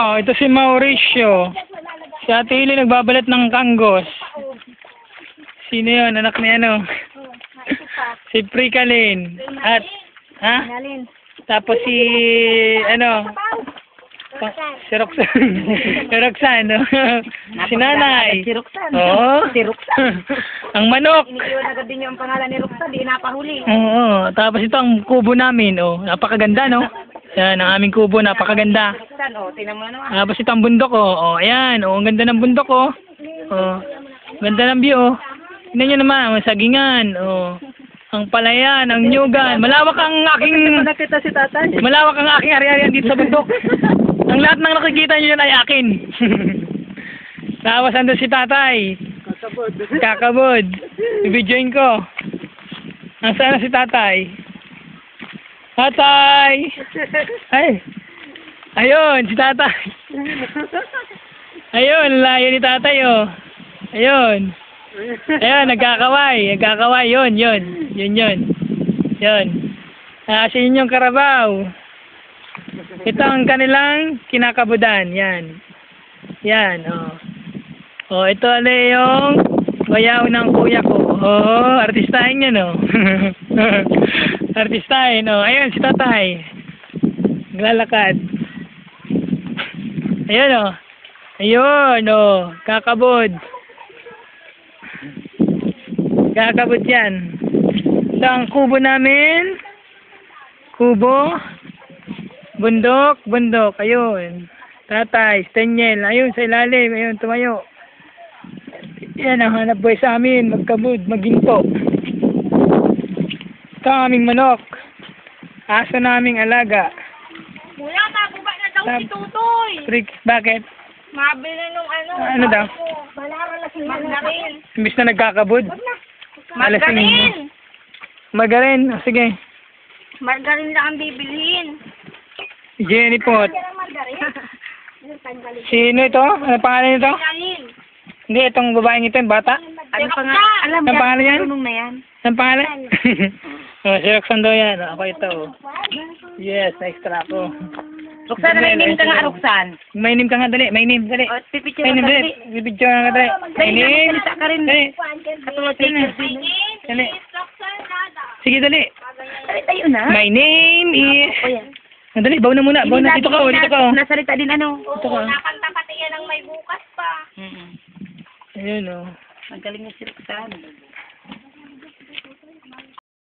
Oh, ito si Mauricio. Si Ate Ili nagbabalat ng kanggos. Sino yun? Anak ni ano? Si Prikalin. At, ha? Tapos si, ano? Si Roxanne. Si Roxanne, no? Si Nanay. Si Roxanne. Oo. Si Roxanne. Ang manok. Iniiwan agad din yung pangalan ni Roxanne, di napahuli. Oo. Tapos ito ang kubo namin, oh. Napakaganda, no? Yan, ang aming kubo, napakaganda. Roxanne, oh, tingnan mo naman. Tapos ito ang bundok, oh. Oh, ayan, oh. Ang ganda ng bundok, oh. Oh. Ganda ng view, oh. Tingnan nyo naman, ang sagingan, oh. Ang palayan, ang nyugan. Malawak ang aking... Nakita si tatay. Malawak ang aking ari-arian dito sa bundok. Ang lahat ng nakikita nyo yun ay akin. Tapos andun si tatay. Kakabod. Ibidyoin ko. Nasaan na si tatay? Tatay! Ay! Ayun, si tatay. Ayun, layo ni tatay, oh. Ayun. Ayun, nagkakaway. Nagkakaway, yun. Yun. Asin yung karabaw. Ito ang kanilang kinakabudan. Yan, oh. Oh, ito ulit yung bayaw ng kuya ko. Oh, artistahin yan, oh. Artistahin, oh. Ayun, si tatay. Naglalakad. Ayun, oh. Ayun, oh. Kakabod. Kakabod yan. Ito ang kubo namin. Kubo. Bundok. Ayun. Tatay, Stanyel. Ayun, sa ilalim. Ayun, tumayo. Yan ang hanap buhay sa amin. Magkabud, maginto. Ito ang aming manok. Aso naming alaga. Mula, taguba na daw si Tutoy. Bakit? Mabili na nung ano. Ano daw? Margarin. Imbis na nagkakabud. Margarin. Margarin. Oh, sige. Margarin lang ang bibilhin. Jenny Pot. Sino ito? Ano pangalan nito? Margarin. Hindi, itong babaeng ito, yung bata. Ano pa nga? Alam Ang pangalan yan? Marunong na yan. Ang pangalan? Oh, si Roxanne daw yan. Ako ito. Yes, extra ako. Roxanne, may name ka nga, Roxanne. May name ka nga, dali. May name, dali. O, pipicture May ka name, dali. dali. Bibidyo nga, dali. May name. Salita ka rin. Dali. Katulad Dali. picture din. Dali. Sige, dali. Dali tayo na. My name is... O yan. Dali, bawa na muna. Bawa na. Dito ka, dito ka. Nasalita din ano. Dito ka. Nakanta pati yan ng may bukas pa. Ayun, oh. Magaling na si Roxanne.